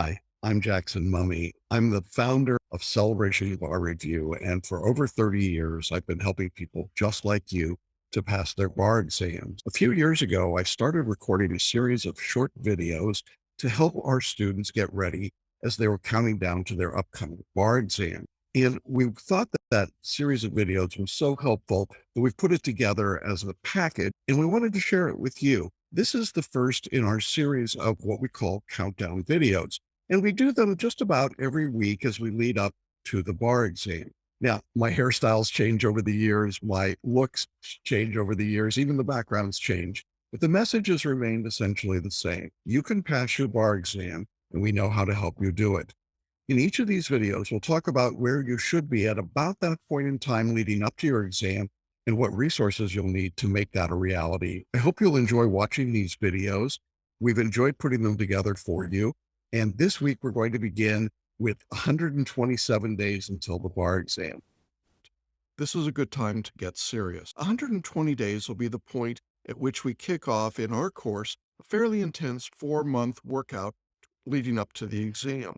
Hi, I'm Jackson Mumey. I'm the founder of Celebration Bar Review, and for over 30 years, I've been helping people just like you to pass their bar exams. A few years ago, I started recording a series of short videos to help our students get ready as they were counting down to their upcoming bar exam. And we thought that that series of videos was so helpful that we've put it together as a package, and we wanted to share it with you. This is the first in our series of what we call countdown videos, and we do them just about every week as we lead up to the bar exam. Now, my hairstyles change over the years, my looks change over the years, even the backgrounds change, but the message has remained essentially the same. You can pass your bar exam, and we know how to help you do it. In each of these videos, we'll talk about where you should be at about that point in time leading up to your exam and what resources you'll need to make that a reality. I hope you'll enjoy watching these videos. We've enjoyed putting them together for you. And this week, we're going to begin with 127 days until the bar exam. This is a good time to get serious. 120 days will be the point at which we kick off in our course a fairly intense 4-month workout leading up to the exam.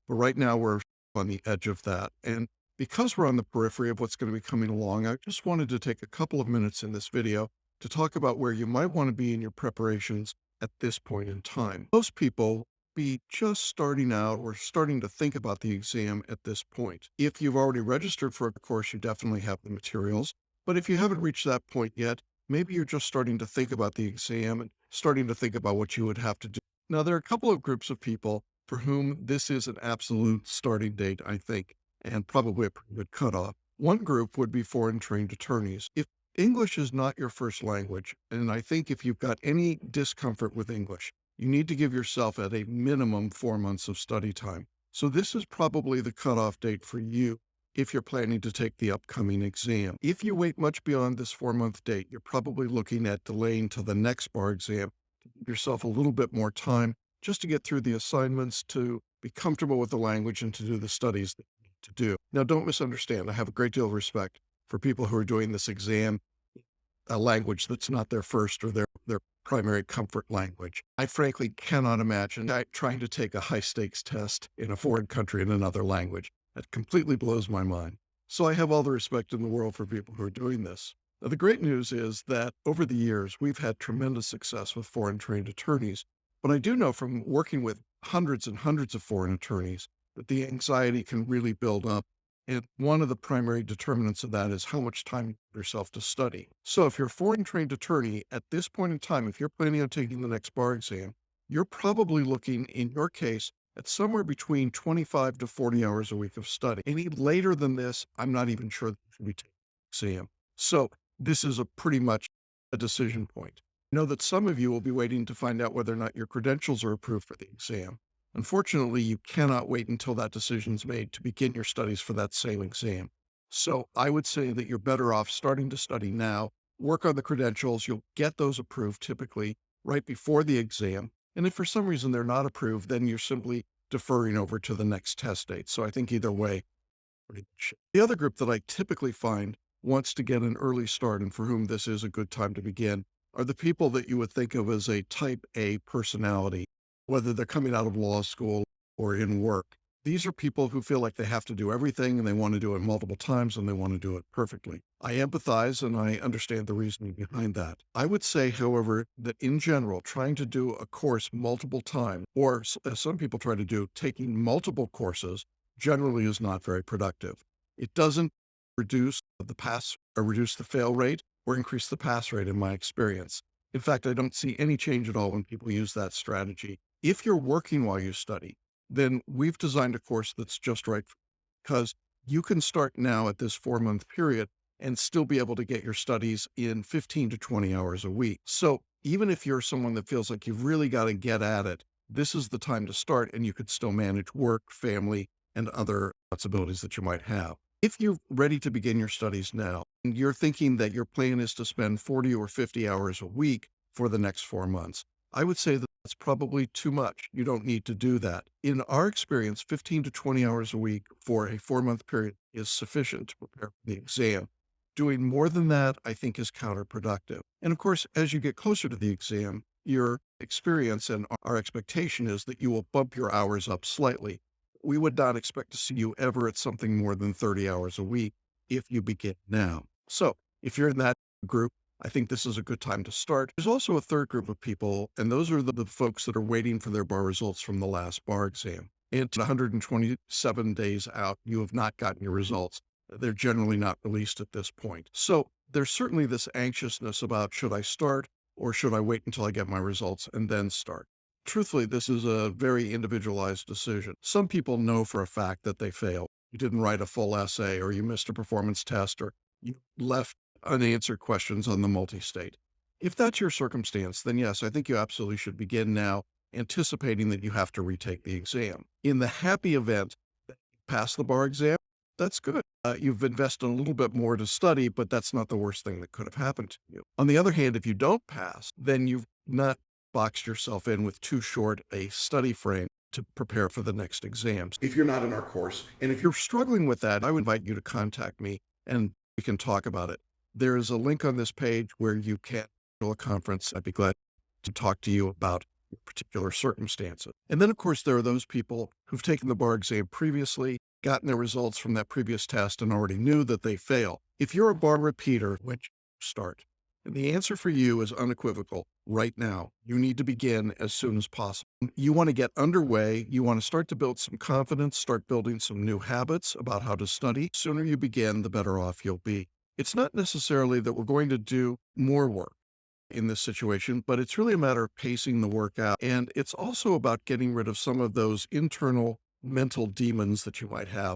But right now we're on the edge of that. And because we're on the periphery of what's going to be coming along, I just wanted to take a couple of minutes in this video to talk about where you might want to be in your preparations at this point in time. Most people be just starting out or starting to think about the exam at this point. If you've already registered for a course, you definitely have the materials. But if you haven't reached that point yet, maybe you're just starting to think about the exam and starting to think about what you would have to do. Now, there are a couple of groups of people for whom this is an absolute starting date, I think, and probably a pretty good cutoff. One group would be foreign trained attorneys. If English is not your first language, and I think if you've got any discomfort with English, you need to give yourself at a minimum 4 months of study time. So this is probably the cutoff date for you if you're planning to take the upcoming exam. If you wait much beyond this 4-month date, you're probably looking at delaying till the next bar exam to give yourself a little bit more time just to get through the assignments, to be comfortable with the language, and to do the studies that you need to do. Now, don't misunderstand. I have a great deal of respect for people who are doing this exam a language that's not their first or their primary comfort language. I frankly cannot imagine trying to take a high stakes test in a foreign country in another language. That completely blows my mind. So I have all the respect in the world for people who are doing this. Now, the great news is that over the years, we've had tremendous success with foreign trained attorneys. But I do know from working with hundreds and hundreds of foreign attorneys that the anxiety can really build up. And one of the primary determinants of that is how much time you give yourself to study. So if you're a foreign trained attorney at this point in time, if you're planning on taking the next bar exam, you're probably looking, in your case, at somewhere between 25 to 40 hours a week of study. Any later than this, I'm not even sure that you should be taking the exam. So this is a pretty much a decision point. I know that some of you will be waiting to find out whether or not your credentials are approved for the exam. Unfortunately, you cannot wait until that decision is made to begin your studies for that same exam. So I would say that you're better off starting to study now, work on the credentials. You'll get those approved typically right before the exam. And if for some reason they're not approved, then you're simply deferring over to the next test date. So I think either way, pretty much. The other group that I typically find wants to get an early start and for whom this is a good time to begin are the people that you would think of as a type A personality, whether they're coming out of law school or in work. These are people who feel like they have to do everything and they want to do it multiple times and they want to do it perfectly. I empathize and I understand the reasoning behind that. I would say, however, that in general, trying to do a course multiple times, or as some people try to do, taking multiple courses, generally is not very productive. It doesn't reduce the pass or reduce the fail rate or increase the pass rate in my experience. In fact, I don't see any change at all when people use that strategy. If you're working while you study, then we've designed a course that's just right because you can start now at this 4-month period and still be able to get your studies in 15 to 20 hours a week. So even if you're someone that feels like you've really got to get at it, this is the time to start and you could still manage work, family, and other responsibilities that you might have. If you're ready to begin your studies now, and you're thinking that your plan is to spend 40 or 50 hours a week for the next 4 months, I would say that that's probably too much. You don't need to do that. In our experience, 15 to 20 hours a week for a 4-month period is sufficient to prepare for the exam. Doing more than that, I think, is counterproductive. And of course, as you get closer to the exam, your experience and our expectation is that you will bump your hours up slightly. We would not expect to see you ever at something more than 30 hours a week if you begin now. So if you're in that group, I think this is a good time to start. There's also a third group of people, and those are the folks that are waiting for their bar results from the last bar exam. And 127 days out, you have not gotten your results. They're generally not released at this point. So there's certainly this anxiousness about, should I start or should I wait until I get my results and then start? Truthfully, this is a very individualized decision. Some people know for a fact that they failed. You didn't write a full essay, or you missed a performance test, or you left unanswered questions on the multi-state. If that's your circumstance, then yes, I think you absolutely should begin now, anticipating that you have to retake the exam. In the happy event that you pass the bar exam, that's good. You've invested a little bit more to study, but that's not the worst thing that could have happened to you. On the other hand, if you don't pass, then you've not boxed yourself in with too short a study frame to prepare for the next exams. If you're not in our course, and if you're struggling with that, I would invite you to contact me and we can talk about it. There is a link on this page where you can schedule a conference. I'd be glad to talk to you about your particular circumstances. And then, of course, there are those people who've taken the bar exam previously, gotten their results from that previous test, and already knew that they failed. If you're a bar repeater, when should you start? And the answer for you is unequivocal. Right now, you need to begin as soon as possible. You want to get underway. You want to start to build some confidence, start building some new habits about how to study. The sooner you begin, the better off you'll be. It's not necessarily that we're going to do more work in this situation, but it's really a matter of pacing the work out. And it's also about getting rid of some of those internal mental demons that you might have,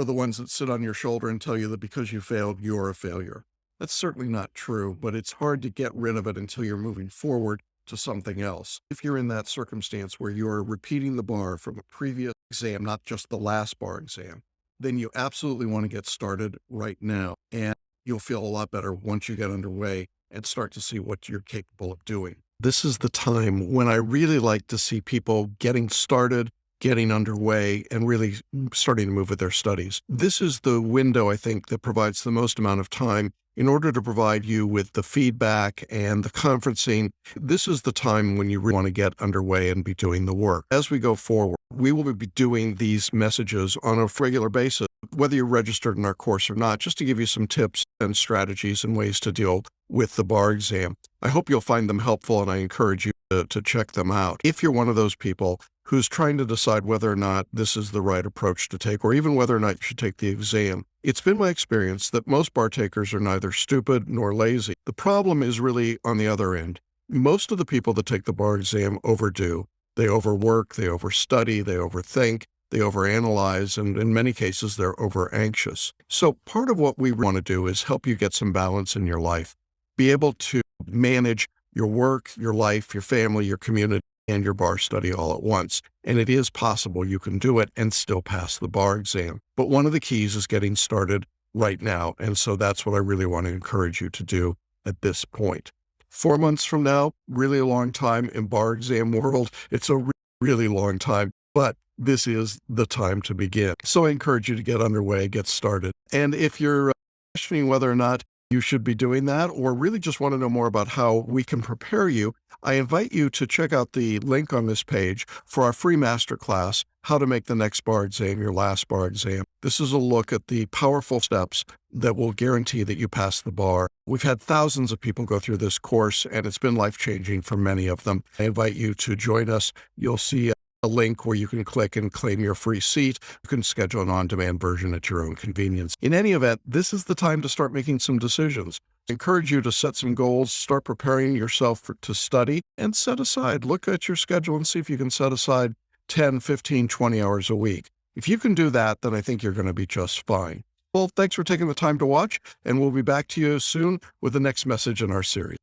or the ones that sit on your shoulder and tell you that because you failed, you're a failure. That's certainly not true, but it's hard to get rid of it until you're moving forward to something else. If you're in that circumstance where you're repeating the bar from a previous exam, not just the last bar exam, then you absolutely want to get started right now. And you'll feel a lot better once you get underway and start to see what you're capable of doing. This is the time when I really like to see people getting started, getting underway, and really starting to move with their studies. This is the window, I think, that provides the most amount of time in order to provide you with the feedback and the conferencing. This is the time when you really want to get underway and be doing the work. As we go forward, we will be doing these messages on a regular basis, whether you're registered in our course or not, just to give you some tips and strategies and ways to deal with the bar exam. I hope you'll find them helpful, and I encourage you to check them out. If you're one of those people who's trying to decide whether or not this is the right approach to take, or even whether or not you should take the exam, it's been my experience that most bar takers are neither stupid nor lazy. The problem is really on the other end. Most of the people that take the bar exam overdo. They overwork, they overstudy, they overthink, they overanalyze, and in many cases, they're over-anxious. So part of what we want to do is help you get some balance in your life. Be able to manage your work, your life, your family, your community, and your bar study all at once. And it is possible you can do it and still pass the bar exam. But one of the keys is getting started right now. And so that's what I really want to encourage you to do at this point. 4 months from now, really a long time in bar exam world. It's a really long time, but this is the time to begin. So I encourage you to get underway, get started. And if you're questioning whether or not you should be doing that, or really just want to know more about how we can prepare you, I invite you to check out the link on this page for our free masterclass, How to Make the Next Bar Exam Your Last Bar Exam. This is a look at the powerful steps that will guarantee that you pass the bar. We've had thousands of people go through this course, and it's been life-changing for many of them. I invite you to join us. You'll see a link where you can click and claim your free seat. You can schedule an on-demand version at your own convenience. In any event, this is the time to start making some decisions. I encourage you to set some goals, start preparing yourself to study, and set aside. Look at your schedule and see if you can set aside 10, 15, 20 hours a week. If you can do that, then I think you're going to be just fine. Well, thanks for taking the time to watch, and we'll be back to you soon with the next message in our series.